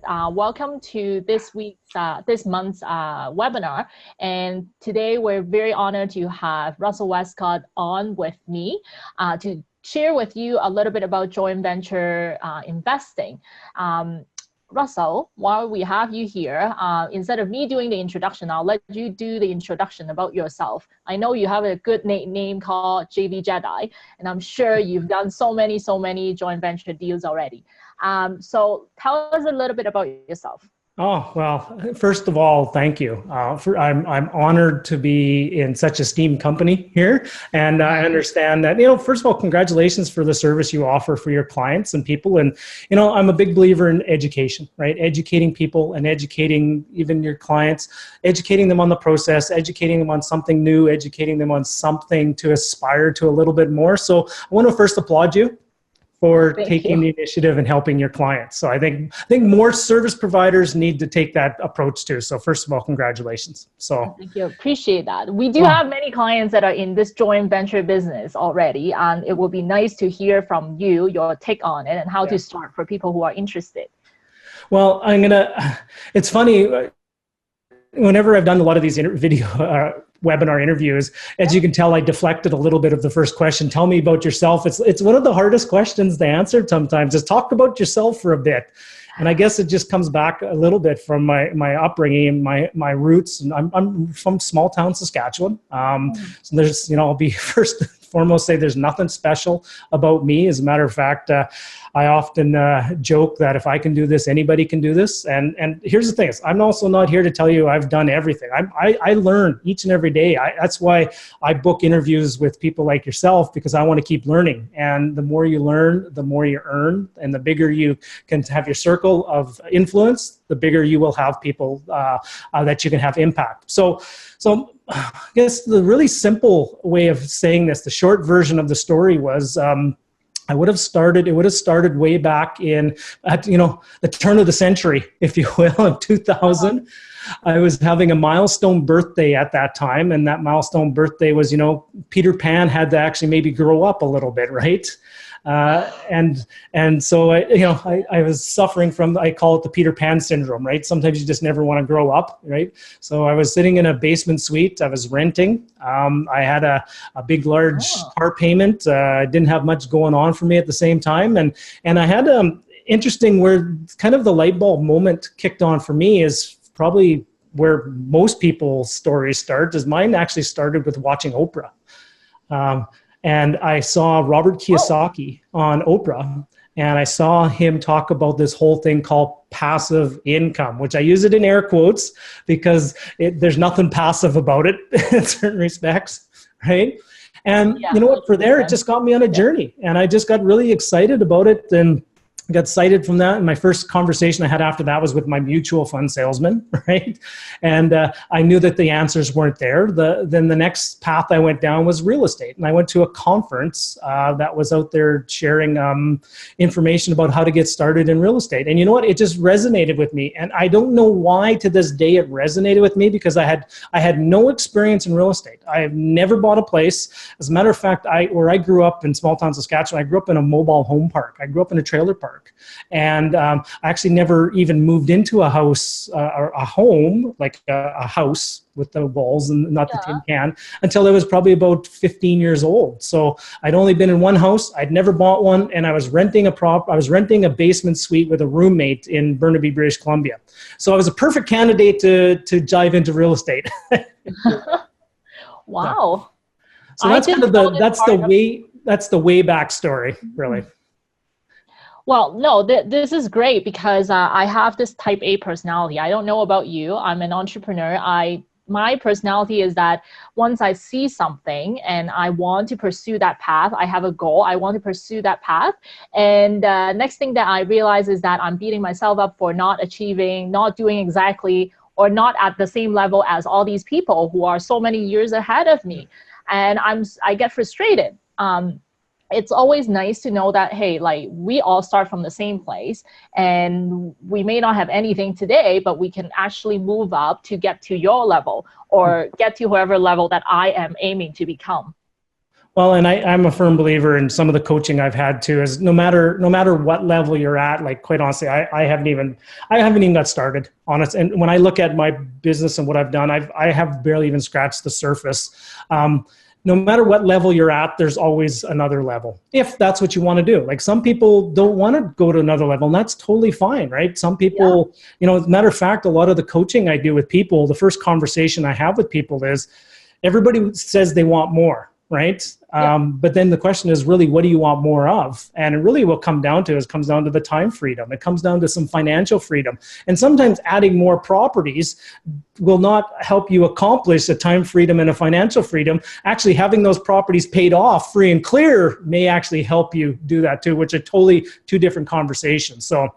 Welcome to this month's webinar. And today we're very honored to have Russell Wescott on with me to share with you a little bit about joint venture investing. Russell, while we have you here, instead of me doing the introduction, I'll let you do the introduction about yourself. I know you have a good name called JV Jedi, and I'm sure you've done so many joint venture deals already. So tell us a little bit about yourself. Oh, well, first of all, thank you. I'm honored to be in such esteemed company here. And I understand that, first of all, congratulations for the service you offer for your clients and people. And, I'm a big believer in education, right? Educating people and educating even your clients, educating them on the process, educating them on something new, educating them on something to aspire to a little bit more. So I want to first applaud you for taking the initiative and helping your clients. So I think more service providers need to take that approach too. So first of all, congratulations. So thank you. Appreciate that. We do have many clients that are in this joint venture business already, and it will be nice to hear from you, your take on it and how to start for people who are interested. Well, it's funny, whenever I've done a lot of these webinar interviews, as you can tell, I deflected a little bit of the first question. Tell me about yourself. It's one of the hardest questions to answer sometimes, is talk about yourself for a bit. And I guess it just comes back a little bit from my upbringing and my roots. And I'm from small town Saskatchewan. So there's, I'll be first and foremost say there's nothing special about me. As a matter of fact, I often joke that if I can do this, anybody can do this. And here's the thing: I'm also not here to tell you I've done everything. I learn each and every day. That's why I book interviews with people like yourself, because I want to keep learning. And the more you learn, the more you earn, and the bigger you can have your circle of influence, the bigger you will have people that you can have impact. So I guess the really simple way of saying this, the short version of the story was, it would have started way back at the turn of the century, if you will, in 2000. I was having a milestone birthday at that time, and that milestone birthday was, Peter Pan had to actually maybe grow up a little bit, right? And so I was suffering from, I call it the Peter Pan syndrome, right? Sometimes you just never want to grow up, right? So I was sitting in a basement suite. I was renting. I had a big, large car payment. I didn't have much going on for me at the same time. And I had interesting where kind of the light bulb moment kicked on for me is probably where most people's stories start, is mine actually started with watching Oprah. And I saw Robert Kiyosaki on Oprah, and I saw him talk about this whole thing called passive income, which I use it in air quotes because there's nothing passive about it in certain respects, right? And you know what, for there, it just got me on a journey, and I just got really excited about it, and got cited from that. And my first conversation I had after that was with my mutual fund salesman, right? And I knew that the answers weren't there. Then the next path I went down was real estate. And I went to a conference that was out there sharing information about how to get started in real estate. And you know what? It just resonated with me. And I don't know why to this day it resonated with me, because I had no experience in real estate. I have never bought a place. As a matter of fact, where I grew up in small town Saskatchewan, I grew up in a mobile home park. I grew up in a trailer park. And I actually never even moved into a house, or a home, like a house with the walls and not the tin can, until I was probably about 15 years old. So I'd only been in one house. I'd never bought one. And I was renting a basement suite with a roommate in Burnaby, British Columbia. So I was a perfect candidate to dive into real estate. Wow. So that's kind of that's the way back story, really. Well, no, this is great because I have this type A personality. I don't know about you. I'm an entrepreneur. My personality is that once I see something and I want to pursue that path, I have a goal, I want to pursue that path. And next thing that I realize is that I'm beating myself up for not achieving, not doing exactly, or not at the same level as all these people who are so many years ahead of me. And I get frustrated. It's always nice to know that, hey, like, we all start from the same place, and we may not have anything today, but we can actually move up to get to your level or get to whoever level that I am aiming to become. Well, and I'm a firm believer in some of the coaching I've had too, is no matter what level you're at, like quite honestly, I haven't even got started, honest. And when I look at my business and what I've done, I have barely even scratched the surface. No matter what level you're at, there's always another level, if that's what you want to do. Like some people don't want to go to another level, and that's totally fine, right? Some people, as a matter of fact, a lot of the coaching I do with people, the first conversation I have with people is everybody says they want more, right? But then the question is really, what do you want more of? And really what comes down to the time freedom. It comes down to some financial freedom. And sometimes adding more properties will not help you accomplish a time freedom and a financial freedom. Actually, having those properties paid off free and clear may actually help you do that too, which are totally two different conversations. So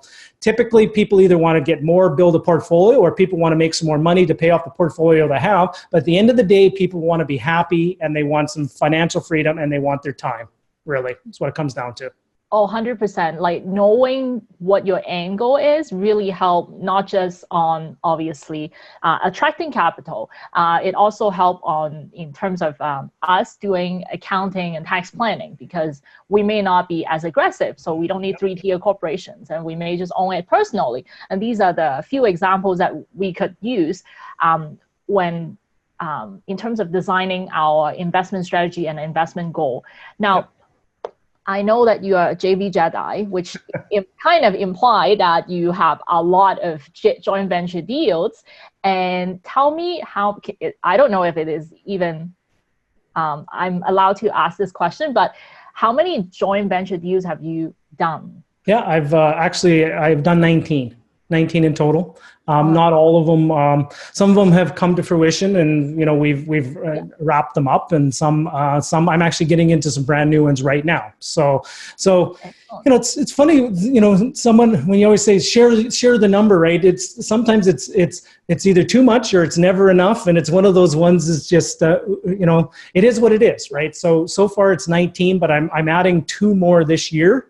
typically people either want to get more, build a portfolio, or people want to make some more money to pay off the portfolio they have. But at the end of the day, people want to be happy and they want some financial freedom and they want their time. Really, that's what it comes down to. Oh, 100%. Like knowing what your end goal is really help, not just on obviously attracting capital. It also help on in terms of us doing accounting and tax planning, because we may not be as aggressive. So we don't need 3-tier corporations and we may just own it personally. And these are the few examples that we could use when in terms of designing our investment strategy and investment goal. Now, I know that you are a JV Jedi, which kind of imply that you have a lot of joint venture deals. And tell me how, I don't know if it is even, I'm allowed to ask this question, but how many joint venture deals have you done? Yeah, I've done 19 in total. Not all of them. Some of them have come to fruition, and we've wrapped them up, and some I'm actually getting into some brand new ones right now. So it's funny. Someone, when you always say share the number, right? It's sometimes it's either too much or it's never enough, and it's one of those ones. It's just it is what it is, right? So far it's 19, but I'm adding 2 more this year.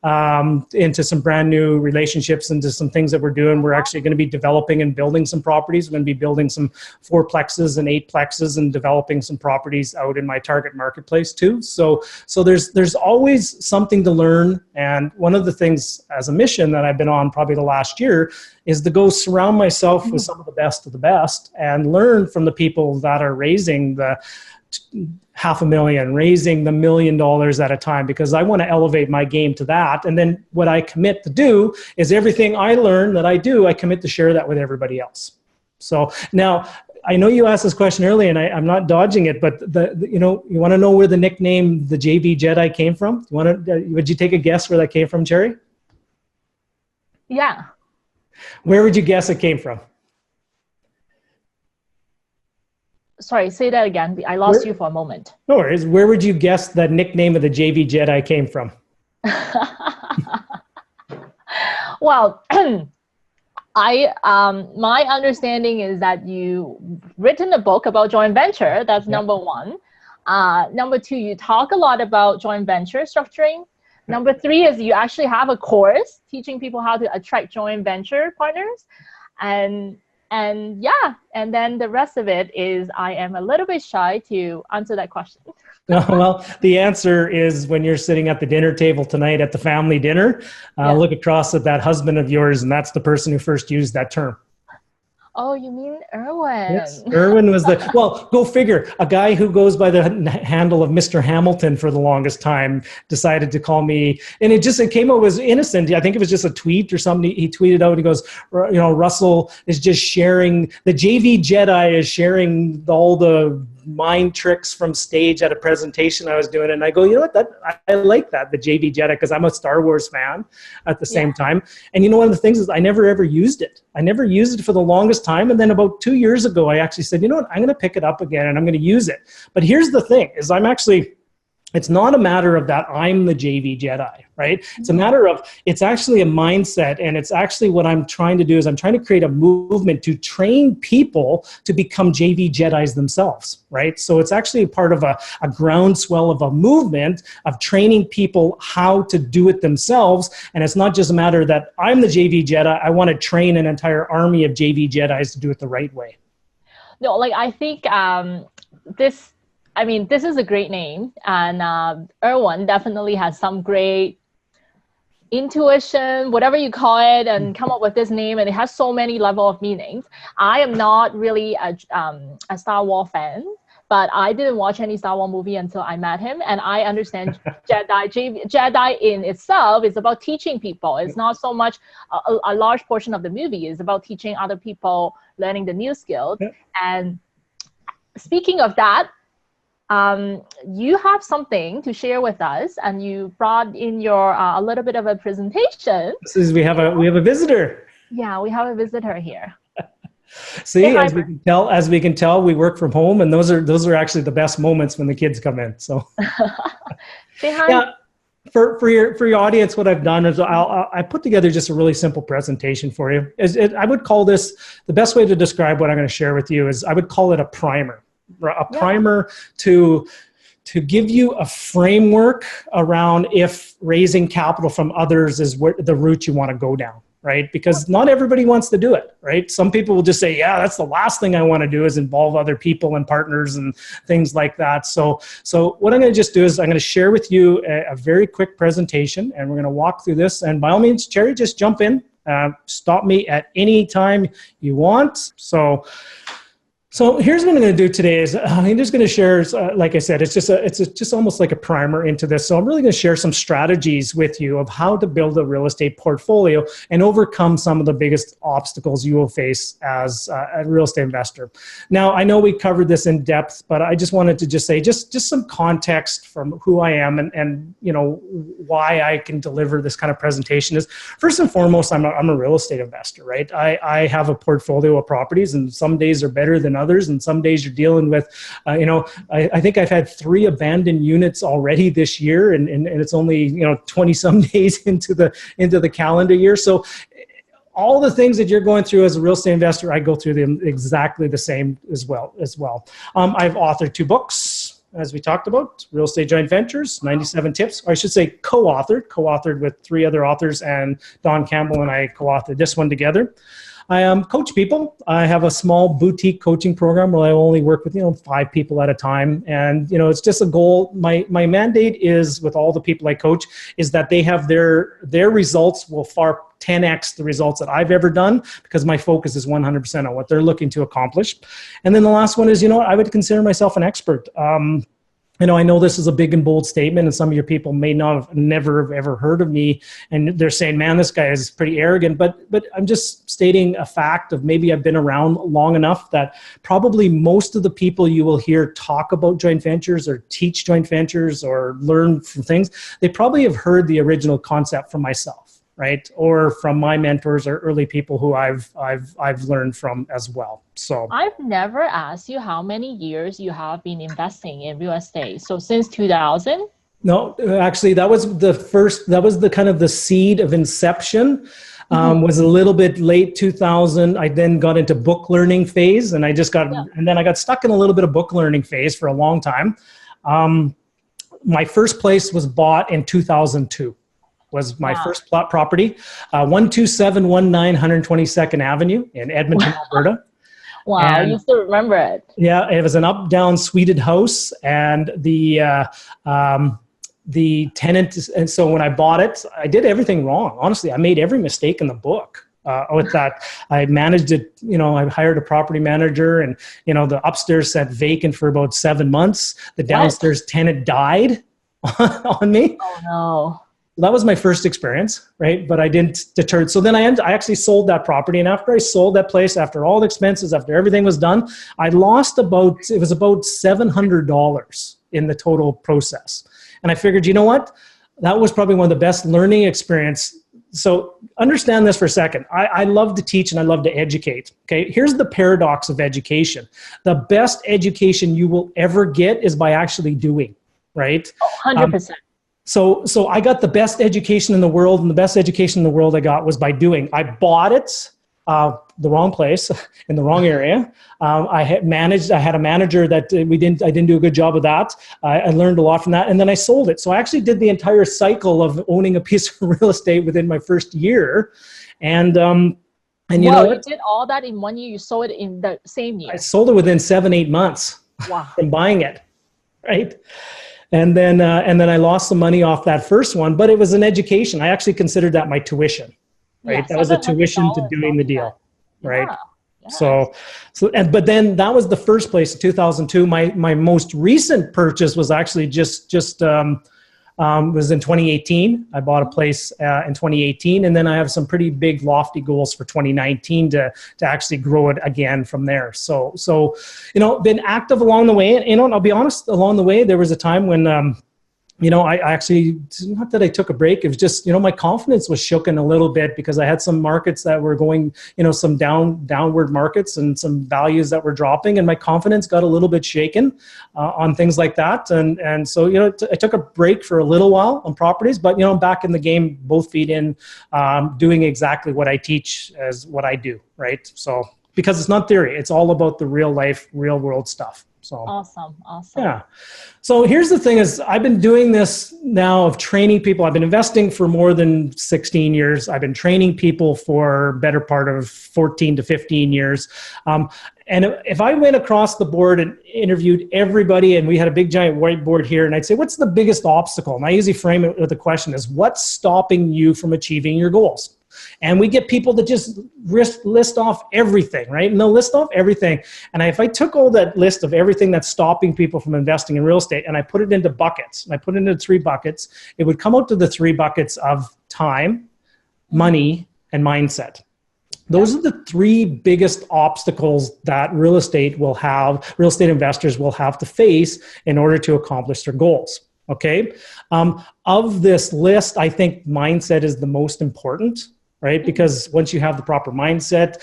Into some brand new relationships, into some things that we're doing. We're actually going to be developing and building some properties. We're going to be building some 4-plexes and 8-plexes and developing some properties out in my target marketplace too. So there's always something to learn. And one of the things as a mission that I've been on probably the last year is to go surround myself with some of the best and learn from the people that are raising the $500,000, raising the $1 million at a time, because I want to elevate my game to that. And then what I commit to do is everything I learn that I do, I commit to share that with everybody else. So now I know you asked this question earlier, and I'm not dodging it, but you want to know where the nickname, the JV Jedi, came from? Would you take a guess where that came from, Cherry? Yeah. Where would you guess it came from? Sorry, say that again. I lost you for a moment. No worries. Where would you guess the nickname of the JV Jedi came from? Well, my understanding is that you've written a book about joint venture. That's number 1. Number 2, you talk a lot about joint venture structuring. Number 3 is you actually have a course teaching people how to attract joint venture partners. And then the rest of it is I am a little bit shy to answer that question. Well, the answer is when you're sitting at the dinner table tonight at the family dinner, look across at that husband of yours, and that's the person who first used that term. Oh, you mean Erwin? Yes, Erwin was well, go figure. A guy who goes by the handle of Mr. Hamilton for the longest time decided to call me, and it came out as innocent. I think it was just a tweet or something. He tweeted out, he goes, Russell is just sharing, the JV Jedi is sharing all the mind tricks from stage at a presentation I was doing. And I go, I like that, the JV Jedi, because I'm a Star Wars fan at the same time. And one of the things is I never ever used it. I never used it for the longest time. And then about 2 years ago, I actually said, I'm going to pick it up again and I'm going to use it. But here's the thing is it's not a matter of that I'm the JV Jedi, right? It's a matter of, it's actually a mindset, and it's actually what I'm trying to do is I'm trying to create a movement to train people to become JV Jedis themselves, right? So it's actually a part of a groundswell of a movement of training people how to do it themselves. And it's not just a matter that I'm the JV Jedi, I want to train an entire army of JV Jedis to do it the right way. No, I think this I mean, this is a great name, and Erwin definitely has some great intuition, whatever you call it, and come up with this name, and it has so many level of meanings. I am not really a Star Wars fan, but I didn't watch any Star Wars movie until I met him, and I understand Jedi in itself is about teaching people. It's not so much a large portion of the movie is about teaching other people, learning the new skills. Yeah. And speaking of that, you have something to share with us, and you brought in your a little bit of a presentation. We have a visitor. Yeah, we have a visitor here. See, as we can tell, we work from home, and those are actually the best moments when the kids come in. So, say hi. Yeah, for your audience, what I've done is I put together just a really simple presentation for you. I would call this, the best way to describe what I'm going to share with you is I would call it a primer. Primer to give you a framework around if raising capital from others is the route you want to go down, right? Because not everybody wants to do it, right? Some people will just say, yeah, that's the last thing I want to do is involve other people and partners and things like that. So what I'm going to just do is I'm going to share with you a very quick presentation, and we're going to walk through this. And by all means, Cherry, just jump in, stop me at any time you want. So here's what I'm going to do today is I'm just going to share, like I said, it's just almost like a primer into this. So I'm really going to share some strategies with you of how to build a real estate portfolio and overcome some of the biggest obstacles you will face as a real estate investor. Now, I know we covered this in depth, but I just wanted to just say just some context from who I am and you know why I can deliver this kind of presentation is, first and foremost, I'm a real estate investor, right? I have a portfolio of properties, and some days are better than others, and some days you're dealing with, I think I've had 3 abandoned units already this year, and it's only 20 some days into the calendar year. So all the things that you're going through as a real estate investor, I go through them exactly the same as well. I've authored 2 books, as we talked about, Real Estate Joint Ventures, 97 Tips, or I should say co-authored with 3 other authors, and Don Campbell and I co-authored this one together. I coach people. I have a small boutique coaching program where I only work with 5 people at a time, and it's just a goal. My mandate is with all the people I coach is that they have their results will far 10x the results that I've ever done, because my focus is 100% on what they're looking to accomplish. And then the last one is, I would consider myself an expert. I know this is a big and bold statement, and some of your people may never have ever heard of me, and they're saying, man, this guy is pretty arrogant, but I'm just stating a fact of maybe I've been around long enough that probably most of the people you will hear talk about joint ventures or teach joint ventures or learn from things, they probably have heard the original concept from myself, right? Or from my mentors or early people who I've learned from as well. So I've never asked you how many years you have been investing in real estate. So since 2000? No, actually, that was the kind of the seed of inception. Was a little bit late 2000. I then got into book learning phase, and and then I got stuck in a little bit of book learning phase for a long time. My first place was bought in 2002. Was my first plot property, 12719 122nd Avenue in Edmonton, Alberta. Wow, and you still remember it? Yeah, it was an up-down suited house, and the tenant. And so when I bought it, I did everything wrong. Honestly, I made every mistake in the book. With that, I managed it. I hired a property manager, and the upstairs sat vacant for about 7 months. The downstairs tenant died on me. Oh no. That was my first experience, right? But I didn't deter. So then I actually sold that property. And after I sold that place, after all the expenses, after everything was done, I lost about $700 in the total process. And I figured, you know what? That was probably one of the best learning experience. So understand this for a second. I love to teach and I love to educate. Okay, here's the paradox of education. The best education you will ever get is by actually doing, right? 100%. So I got the best education in the world, and the best education in the world I got was by doing. I bought it the wrong place in the wrong area. I had a manager that I didn't do a good job of that. I learned a lot from that, and then I sold it. So I actually did the entire cycle of owning a piece of real estate within my first year, and you know what? You did all that in 1 year. You sold it in the same year. I sold it within 7-8 months. Wow. From buying it. right? And then I lost some money off that first one, but it was an education. I actually considered that my tuition, right? Yeah, That was a tuition to $700, doing not the too bad. deal, right? Yeah. Yes. But then that was the first place in 2002. My most recent purchase was actually was in 2018. I bought a place in 2018, and then I have some pretty big lofty goals for 2019 to actually grow it again from there. So been active along the way. And I'll be honest, along the way there was a time when I actually, not that I took a break, it was just, my confidence was shooken a little bit because I had some markets that were going, some downward markets and some values that were dropping, and my confidence got a little bit shaken on things like that. And so, I took a break for a little while on properties, but, I'm back in the game, both feet in, doing exactly what I teach as what I do, right? So, because it's not theory, it's all about the real life, real world stuff. So Awesome. yeah. So here's the thing is I've been doing this now of training people. I've been investing for more than 16 years. I've been training people for better part of 14 to 15 years. And if I went across the board and interviewed everybody and we had a big giant whiteboard here and I'd say, what's the biggest obstacle? And I usually frame it with the question is, what's stopping you from achieving your goals? And we get people that just list off everything, right? And they'll list off everything. And if I took all that list of everything that's stopping people from investing in real estate and I put it into buckets, and I put it into 3 buckets, it would come out to the 3 buckets of time, money, and mindset. Those are the 3 biggest obstacles that real estate investors will have to face in order to accomplish their goals. Okay. Of this list, I think mindset is the most important, right? Because once you have the proper mindset,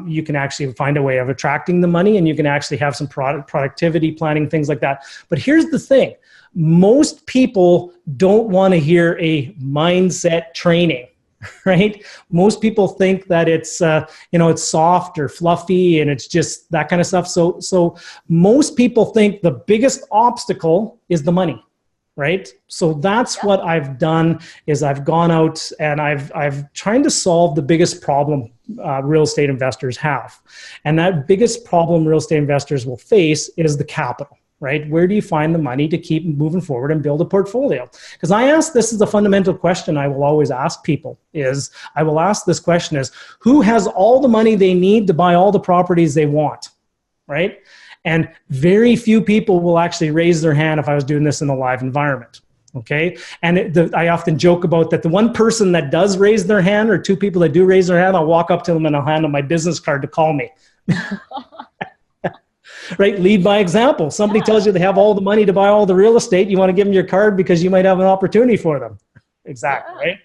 you can actually find a way of attracting the money, and you can actually have some productivity planning, things like that. But here's the thing. Most people don't want to hear a mindset training, right? Most people think that it's, it's soft or fluffy and it's just that kind of stuff. So most people think the biggest obstacle is the money. Right. So that's what I've done is I've gone out and I've trying to solve the biggest problem real estate investors have. And that biggest problem real estate investors will face is the capital, right? Where do you find the money to keep moving forward and build a portfolio? Because this is a fundamental question I will always ask people who has all the money they need to buy all the properties they want, right? And very few people will actually raise their hand if I was doing this in a live environment, okay? And I often joke about that the one person that does raise their hand or 2 people that do raise their hand, I'll walk up to them and I'll hand them my business card to call me. Right? Lead by example. Somebody tells you they have all the money to buy all the real estate. You want to give them your card because you might have an opportunity for them. Exactly, right?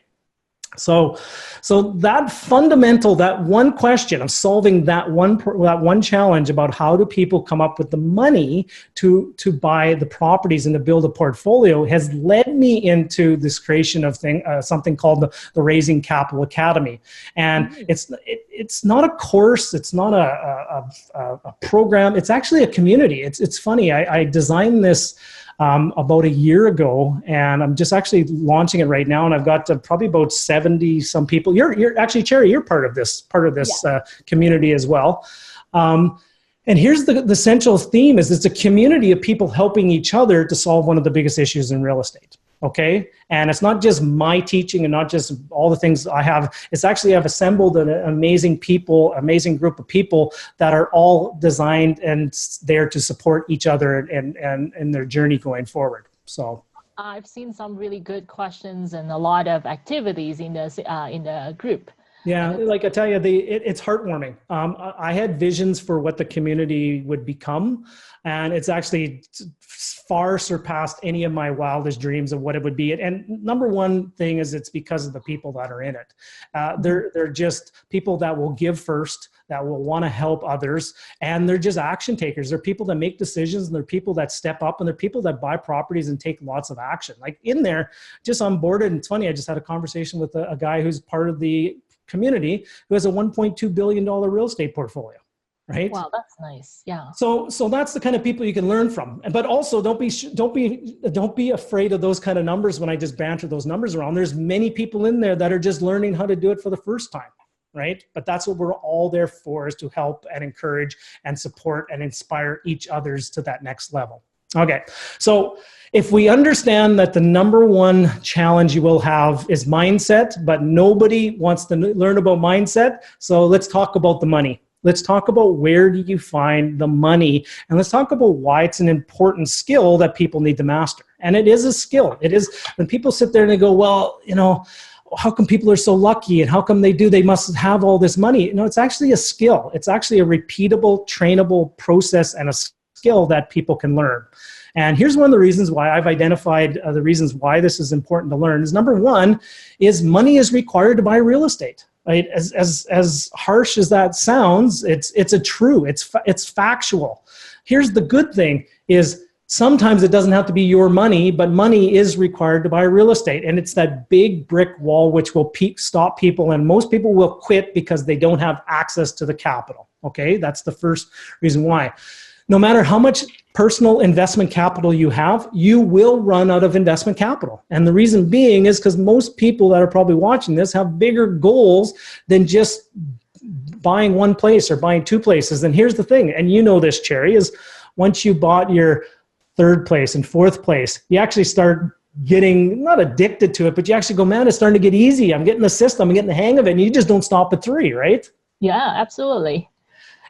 So that one question of solving that one challenge about how do people come up with the money to buy the properties and to build a portfolio has led me into this creation of something called the Raising Capital Academy. And it's not a course, it's not a program, it's actually a community. It's funny, I designed this about a year ago, and I'm just actually launching it right now. And I've got probably about 70 some people. You're actually, Cherry, you're part of this community as well. And here's the central theme is it's a community of people helping each other to solve one of the biggest issues in real estate. Okay. And it's not just my teaching and not just all the things I have. It's actually, I've assembled an amazing group of people that are all designed and there to support each other and their journey going forward. So I've seen some really good questions and a lot of activities in the group. Yeah, like I tell you, it's heartwarming. I had visions for what the community would become, and it's actually far surpassed any of my wildest dreams of what it would be. And number one thing is it's because of the people that are in it. They're just people that will give first, that will want to help others, and they're just action takers. They're people that make decisions, and they're people that step up, and they're people that buy properties and take lots of action. Like in there, just onboarded, and it's funny, I just had a conversation with a guy who's part of the community who has a $1.2 billion real estate portfolio, right? Wow, that's nice. Yeah. So that's the kind of people you can learn from. But also don't be afraid of those kind of numbers when I just banter those numbers around. There's many people in there that are just learning how to do it for the first time, right? But that's what we're all there for, is to help and encourage and support and inspire each others to that next level. Okay. So if we understand that the number one challenge you will have is mindset, but nobody wants to learn about mindset. So let's talk about the money. Let's talk about where do you find the money, and let's talk about why it's an important skill that people need to master. And it is a skill. It is, when people sit there and they go, well, how come people are so lucky, and how come they must have all this money? It's actually a skill. It's actually a repeatable, trainable process and a skill that people can learn. And here's one of the reasons why I've identified the reasons why this is important to learn is, number one, is money is required to buy real estate. Right? As harsh as that sounds, it's factual. Here's the good thing is, sometimes it doesn't have to be your money, but money is required to buy real estate. And it's that big brick wall which will stop people. And most people will quit because they don't have access to the capital. Okay, that's the first reason why. No matter how much personal investment capital you have, you will run out of investment capital. And the reason being is because most people that are probably watching this have bigger goals than just buying one place or buying two places. And here's the thing, and you know this, Cherry, is once you bought your third place and fourth place, you actually start getting, not addicted to it, but you actually go, man, it's starting to get easy. I'm getting the system, I'm getting the hang of it. And you just don't stop at three, right? Yeah, absolutely.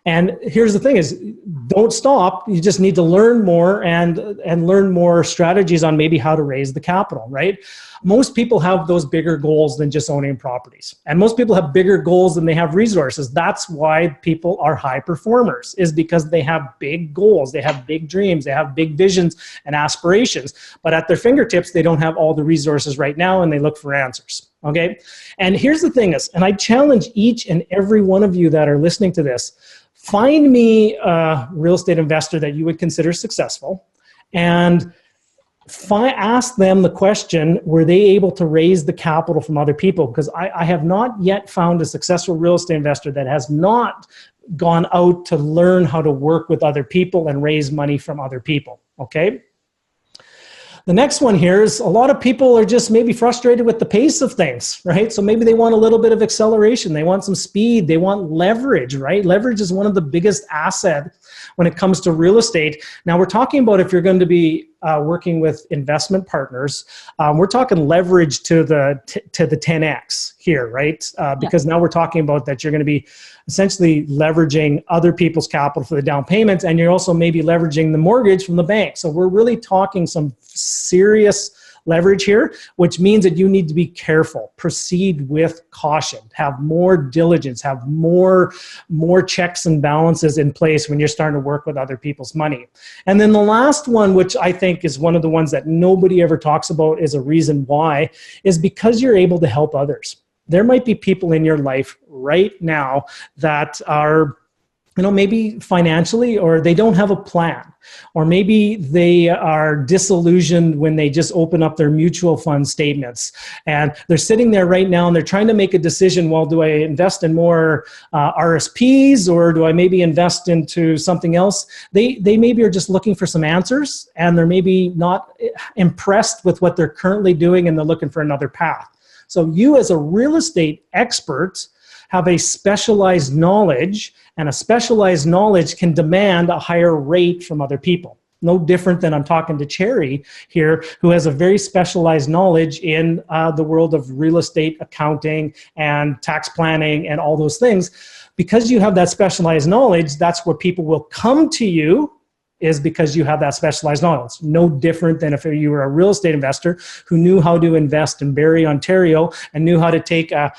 And here's the thing is, don't stop. You just need to learn more and learn more strategies on maybe how to raise the capital, right? Most people have those bigger goals than just owning properties. And most people have bigger goals than they have resources. That's why people are high performers, is because they have big goals. They have big dreams. They have big visions and aspirations. But at their fingertips, they don't have all the resources right now, and they look for answers. Okay? And here's the thing is, and I challenge each and every one of you that are listening to this, find me a real estate investor that you would consider successful, and ask them the question, were they able to raise the capital from other people? Because I have not yet found a successful real estate investor that has not gone out to learn how to work with other people and raise money from other people, okay? The next one here is, a lot of people are just maybe frustrated with the pace of things, right? So maybe they want a little bit of acceleration. They want some speed. They want leverage, right? Leverage is one of the biggest assets when it comes to real estate. Now we're talking about, if you're going to be working with investment partners, we're talking leverage to the 10x here, right? Because now we're talking about that you're going to be essentially leveraging other people's capital for the down payments, and you're also maybe leveraging the mortgage from the bank. So we're really talking some serious leverage here, which means that you need to be careful, proceed with caution, have more diligence, have more checks and balances in place when you're starting to work with other people's money. And then the last one, which I think is one of the ones that nobody ever talks about, is a reason why, is because you're able to help others. There might be people in your life right now that are, maybe financially, or they don't have a plan, or maybe they are disillusioned when they just open up their mutual fund statements, and they're sitting there right now and they're trying to make a decision. Well, do I invest in more RSPs, or do I maybe invest into something else? They maybe are just looking for some answers, and they're maybe not impressed with what they're currently doing, and they're looking for another path. So you, as a real estate expert, have a specialized knowledge, and a specialized knowledge can demand a higher rate from other people. No different than I'm talking to Cherry here, who has a very specialized knowledge in the world of real estate accounting and tax planning and all those things. Because you have that specialized knowledge, that's where people will come to you, is because you have that specialized knowledge. No different than if you were a real estate investor who knew how to invest in Barrie, Ontario, and knew how to take a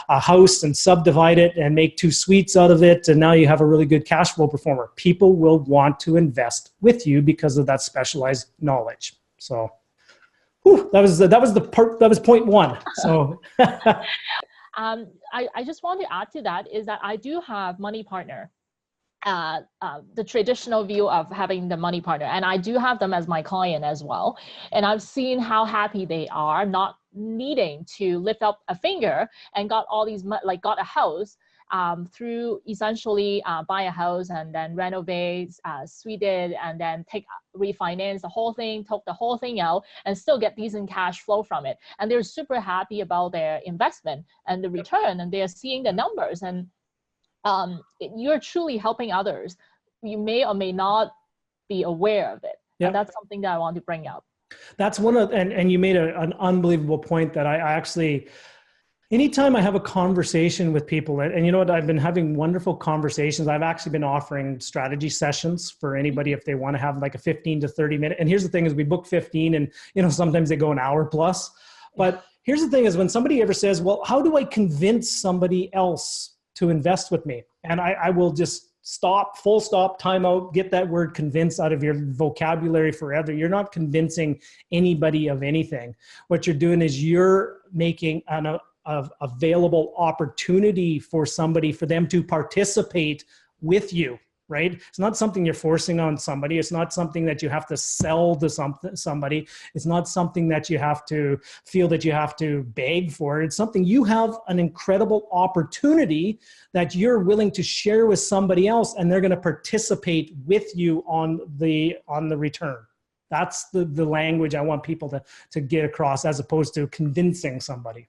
house and subdivide it and make 2 suites out of it, and now you have a really good cash flow performer. People will want to invest with you because of that specialized knowledge. So, that was point one. So, I just want to add to that is that I do have money partner. The traditional view of having the money partner, and I do have them as my client as well, and I've seen how happy they are not needing to lift up a finger and got all these, like got a house through essentially buy a house and then renovate, suite it, and then refinance the whole thing, took the whole thing out, and still get decent cash flow from it. And they're super happy about their investment and the return, and they're seeing the numbers, and you're truly helping others. You may or may not be aware of it. Yep. And that's something that I want to bring up. That's one of, and you made an unbelievable point that I actually, anytime I have a conversation with people, and you know what, I've been having wonderful conversations. I've actually been offering strategy sessions for anybody if they want to have like a 15 to 30 minute. And here's the thing is we book 15 and, you know, sometimes they go an hour plus. But here's the thing is when somebody ever says, well, how do I convince somebody else to invest with me? And I will just stop, full stop, time out, get that word convince out of your vocabulary forever. You're not convincing anybody of anything. What you're doing is you're making an available opportunity for somebody, for them to participate with you, right? It's not something you're forcing on somebody. It's not something that you have to sell to somebody. It's not something that you have to feel that you have to beg for. It's something you have an incredible opportunity that you're willing to share with somebody else, and they're going to participate with you on the return. That's the language I want people to get across, as opposed to convincing somebody.